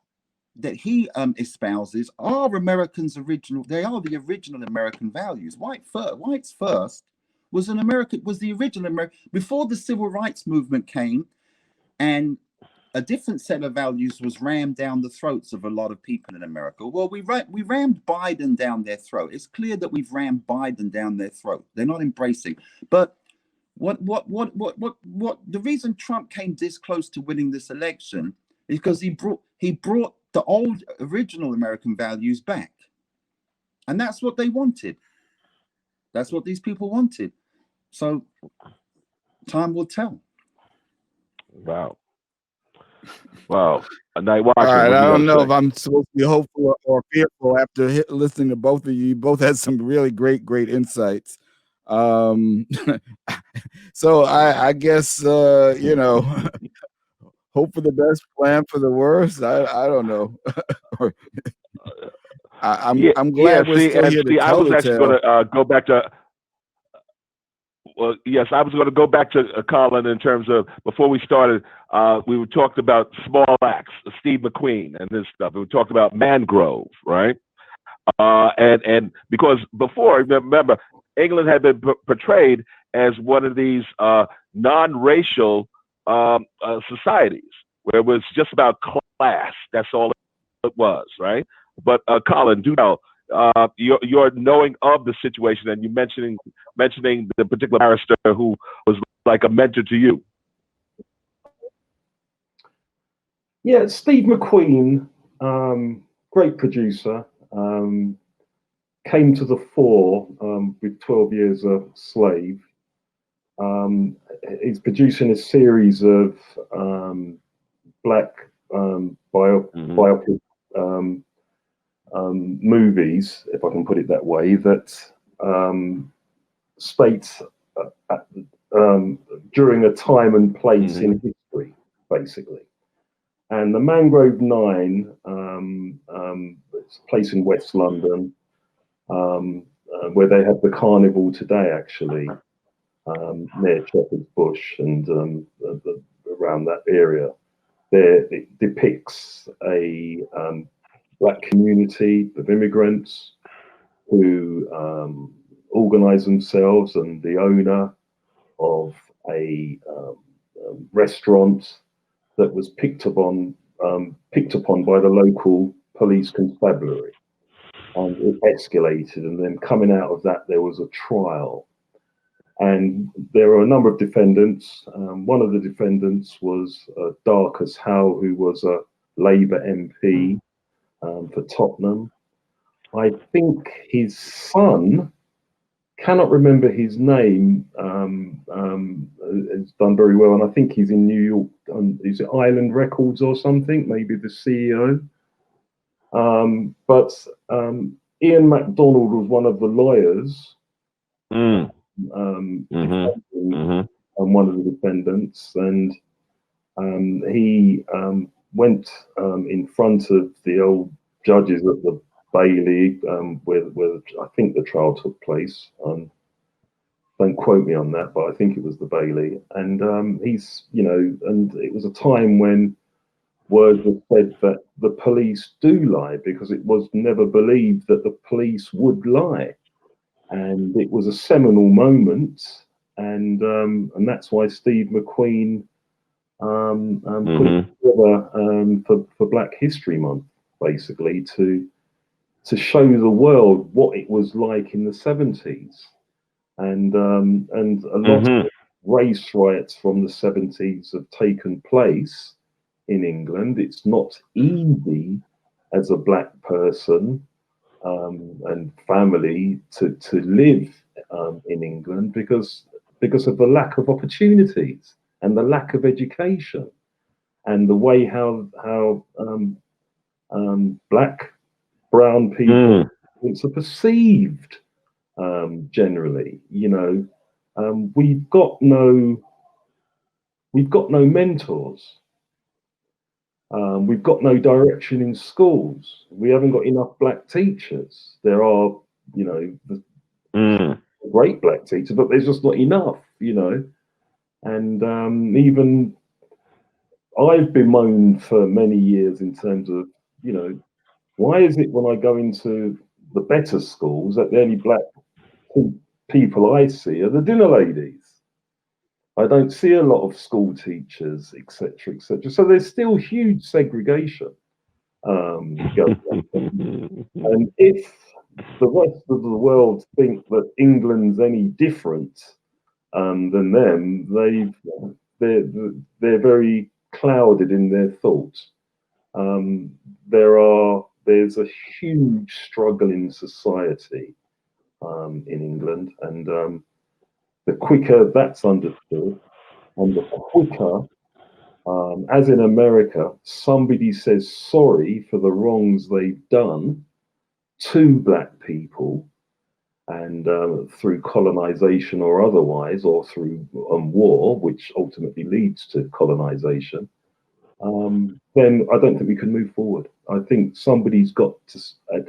espouses are Americans' original. They are the original American values. Whites first was the original American before the civil rights movement came, and a different set of values was rammed down the throats of a lot of people in America. Well, we rammed Biden down their throat. It's clear that we've rammed Biden down their throat. They're not embracing. But what the reason Trump came this close to winning this election is because he brought the old original American values back. And that's what they wanted. That's what these people wanted. So time will tell. Wow. Wow. A night watchman. All right, I don't know say? if I'm supposed to be hopeful or fearful after listening to both of you. You both had some really great insights. So I guess you know, hope for the best, plan for the worst. I don't know. I'm glad we're still here to I tell was the actually tale. going to go back to. Well, yes, I was going to go back to Colin in terms of before we started. We talked about small acts, Steve McQueen, and this stuff. We talked about Mangrove, right? And because before, remember, England had been portrayed as one of these non-racial societies where it was just about class. That's all it was, right? But Colin, do know your knowing of the situation, and you mentioning the particular barrister who was like a mentor to you. Yeah, Steve McQueen, great producer, came to the fore with 12 Years a Slave. He's producing a series of black biopic movies, if I can put it that way, that states during a time and place in history, basically. And the Mangrove 9, it's a place in West London, where they have the carnival today, actually, near Shepherd's Bush and around that area. There, it depicts a black community of immigrants who organize themselves, and the owner of a restaurant that was picked upon by the local police constabulary, and it escalated. And then coming out of that, there was a trial, and there were a number of defendants. One of the defendants was Darcus Howe, who was a Labour MP for Tottenham. I think his son, cannot remember his name, has done very well, and I think he's in New York. Is it Island Records or something? Maybe the CEO. But Ian MacDonald was one of the lawyers, one of the defendants, and he went in front of the old judges at the Bailey, where I think the trial took place. Don't quote me on that, but I think it was the Bailey. And he's, and it was a time when word was said that the police do lie, because it was never believed that the police would lie. And it was a seminal moment, and that's why Steve McQueen put it together for Black History Month, basically to show the world what it was like in the 70s, and a lot of race riots from the 70s have taken place in England. It's not easy as a Black person and family to live in England because of the lack of opportunities and the lack of education and the way how Black, brown people are perceived generally. We've got no mentors. We've got no direction in schools. We haven't got enough Black teachers. There are, great Black teachers, but there's just not enough, And even I've bemoaned for many years in terms of, why is it when I go into the better schools that the only Black people I see are the dinner ladies? I don't see a lot of school teachers, etc., etc. So there's still huge segregation going on. And if the rest of the world think that England's any different than them, they're very clouded in their thoughts. There's a huge struggle in society in England, and the quicker that's understood, and the quicker, as in America, somebody says sorry for the wrongs they've done to Black people, and through colonization or otherwise, or through war, which ultimately leads to colonization, then I don't think we can move forward. I think somebody's got to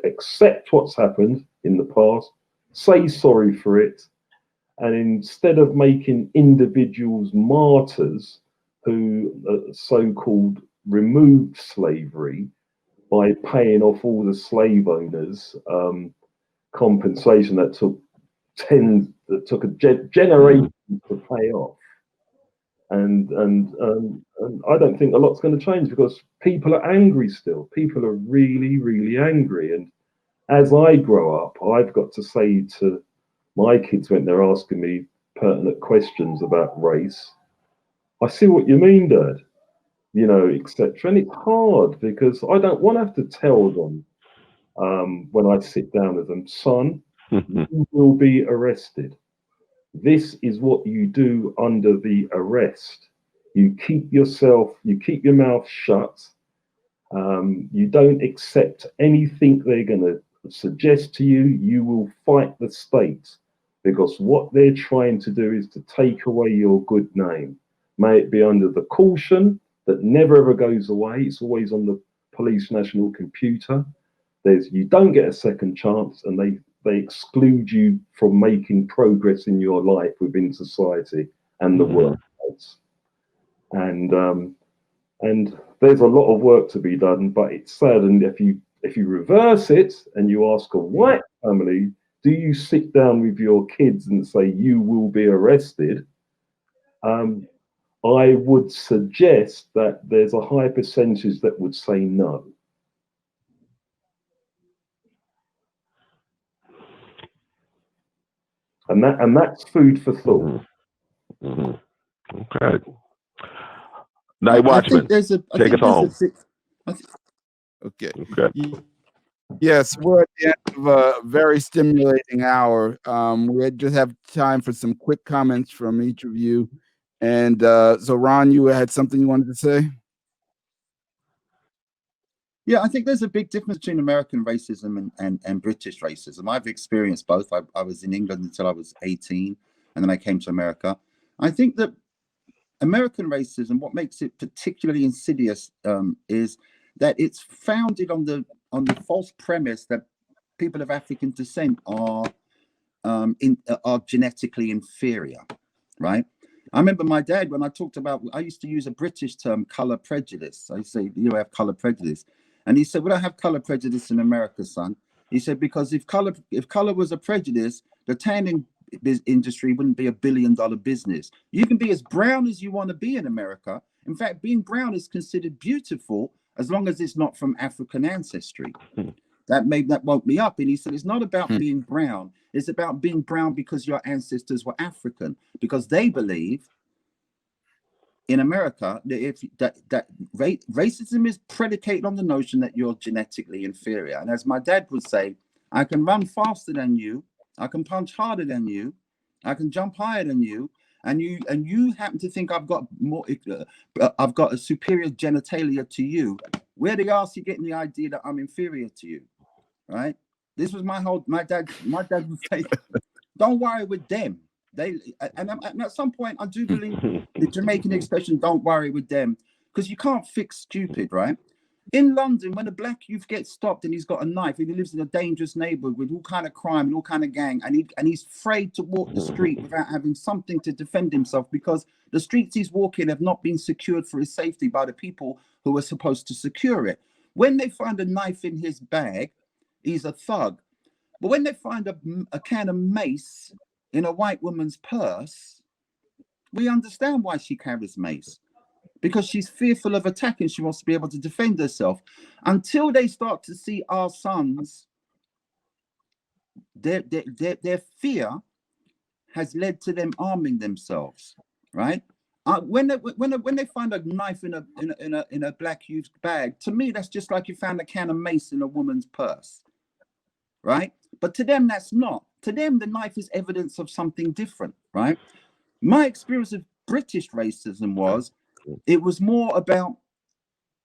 accept what's happened in the past, say sorry for it, and instead of making individuals martyrs who so-called removed slavery by paying off all the slave owners compensation that took a generation to pay off, and I don't think a lot's going to change because people are angry still. People are really, really angry, and as I grow up, I've got to say to my kids when they're asking me pertinent questions about race, I see what you mean, Dad, etc. And it's hard because I don't want to have to tell them when I sit down with them, son, you will be arrested. This is what you do under the arrest. You keep your mouth shut. You don't accept anything they're going to suggest to you. You will fight the state, because what they're trying to do is to take away your good name. May it be under the caution that never ever goes away. It's always on the police national computer. You don't get a second chance, and they exclude you from making progress in your life within society and the workplace. And there's a lot of work to be done, but it's sad. And if you reverse it and you ask a white family, do you sit down with your kids and say you will be arrested? I would suggest that there's a high percentage that would say no. And that's food for thought. Okay. Night Watchman, take us home. Okay. Okay. Yes, we're at the end of a very stimulating hour. We just have time for some quick comments from each of you. And so, Ron, you had something you wanted to say? Yeah, I think there's a big difference between American racism and British racism. I've experienced both. I was in England until I was 18, and then I came to America. I think that American racism, what makes it particularly insidious, is that it's founded on the false premise that people of African descent are genetically inferior, right? I remember my dad, when I talked about, I used to use a British term, color prejudice. I say, you have color prejudice. And he said, we don't have color prejudice in America, son. He said, because if color was a prejudice, the tanning industry wouldn't be $1 billion business. You can be as brown as you want to be in America. In fact, being brown is considered beautiful as long as it's not from African ancestry. That woke me up. And he said, it's not about being brown. It's about being brown because your ancestors were African, because they believe in America that racism is predicated on the notion that you're genetically inferior. And as my dad would say, I can run faster than you, I can punch harder than you, I can jump higher than you, and you happen to think I've got a superior genitalia to you. Where the arse you getting the idea that I'm inferior to you, right? This was my dad would say, don't worry with them. And at some point, I do believe the Jamaican expression, don't worry with them, because you can't fix stupid, right? In London, when a black youth gets stopped and he's got a knife and he lives in a dangerous neighborhood with all kind of crime and all kind of gang, and he's afraid to walk the street without having something to defend himself, because the streets he's walking have not been secured for his safety by the people who are supposed to secure it. When they find a knife in his bag, he's a thug. But when they find a can of mace in a white woman's purse, we understand why she carries mace, because she's fearful of attack and she wants to be able to defend herself. Until they start to see our sons, their fear has led to them arming themselves, right? When they find a knife in a black youth's bag, to me that's just like you found a can of mace in a woman's purse, right? But to them, that's not. To them, the knife is evidence of something different, right? My experience of British racism was, it was more about,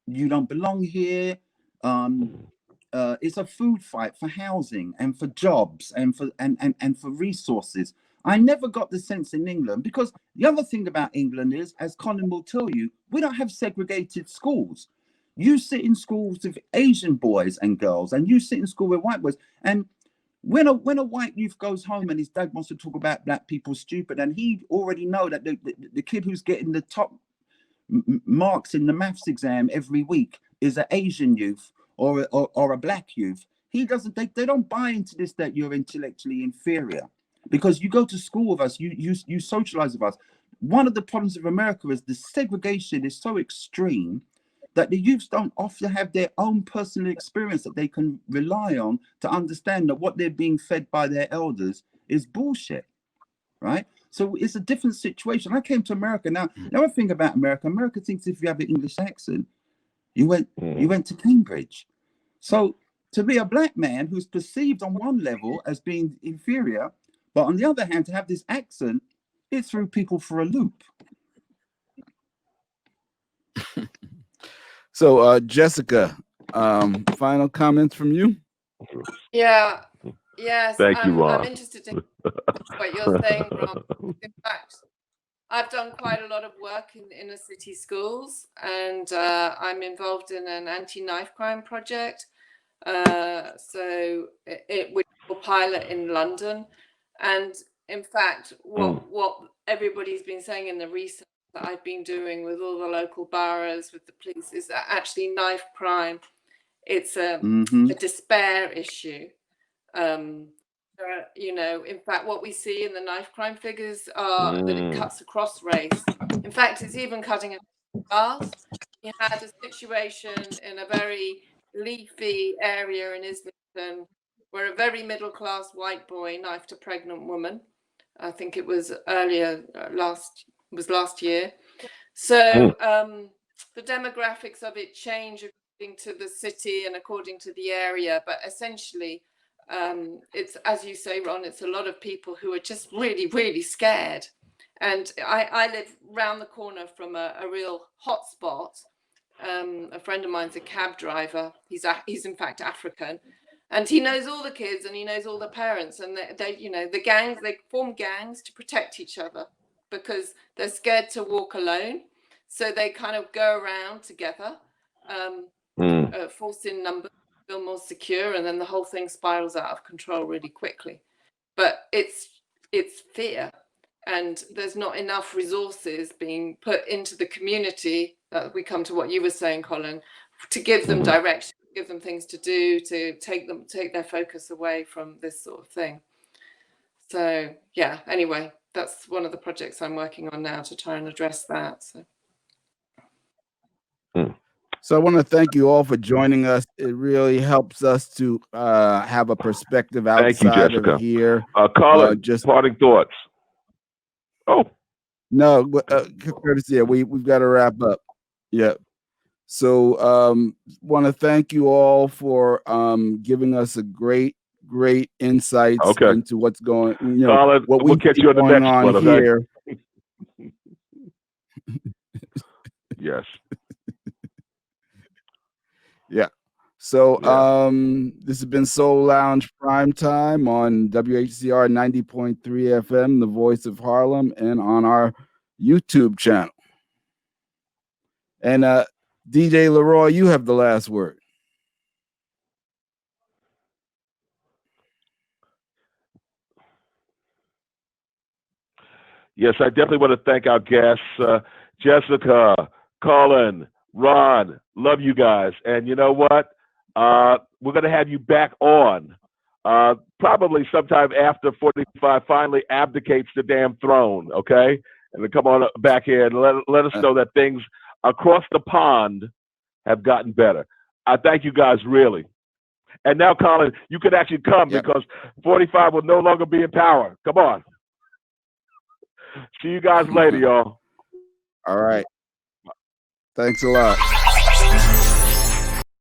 you don't belong here. It's a food fight for housing and for jobs and for resources. I never got the sense in England, because the other thing about England is, as Colin will tell you, we don't have segregated schools. You sit in schools with Asian boys and girls, and you sit in school with white boys. And when a white youth goes home and his dad wants to talk about black people stupid, and he already know that the kid who's getting the top marks in the maths exam every week is an Asian youth or a black youth, they don't buy into this, that you're intellectually inferior, because you go to school with us, you socialize with us. One of the problems of America is the segregation is so extreme that the youths don't often have their own personal experience that they can rely on to understand that what they're being fed by their elders is bullshit, right? So it's a different situation. I came to America. Now I think about America. America thinks if you have an English accent, you went to Cambridge. So to be a black man who's perceived on one level as being inferior, but on the other hand, to have this accent, it threw people for a loop. So, Jessica, final comments from you? Yeah. Yes. Thank you, Ron. I'm interested in what you're saying, Ron. In fact, I've done quite a lot of work in inner city schools, and I'm involved in an anti-knife crime project. So it would be a pilot in London. And in fact, what everybody's been saying in the research that I've been doing with all the local boroughs, with the police, is that actually knife crime, it's a despair issue. You know, in fact, what we see in the knife crime figures are that it cuts across race. In fact, it's even cutting across class. He had a situation in a very leafy area in Islington where a very middle-class white boy knifed a pregnant woman. I think it was earlier last year. So the demographics of it change according to the city and according to the area, but essentially it's, as you say, Ron, it's a lot of people who are just really, really scared. And I live round the corner from a real hotspot. A friend of mine's a cab driver. He's in fact African, and he knows all the kids and he knows all the parents. And they you know, the gangs, they form gangs to protect each other because they're scared to walk alone. So they kind of go around together, force in numbers, feel more secure, and then the whole thing spirals out of control really quickly. But it's fear, and there's not enough resources being put into the community. We come to what you were saying, Colin, to give them direction, give them things to do, to take their focus away from this sort of thing. So yeah, anyway, that's one of the projects I'm working on now to try and address that. So I want to thank you all for joining us. It really helps us to have a perspective outside of here. Colin, just parting thoughts. Oh no, courtesy. Yeah, we've got to wrap up. Yeah. So want to thank you all for giving us a great insights into what's going. You know, Colin, what we'll catch you on the next one. Okay? Here. Yes. Yeah. So this has been Soul Lounge Primetime on WHCR 90.3 FM, the voice of Harlem, and on our YouTube channel. And DJ LeRoy, you have the last word. Yes, I definitely want to thank our guests, Jessica, Colin, Ron. Love you guys. And you know what? We're going to have you back on probably sometime after 45 finally abdicates the damn throne, okay? And then come on back here and let us know that things across the pond have gotten better. I thank you guys, really. And now, Colin, you can actually come because 45 will no longer be in power. Come on. See you guys later, y'all. All right. Thanks a lot.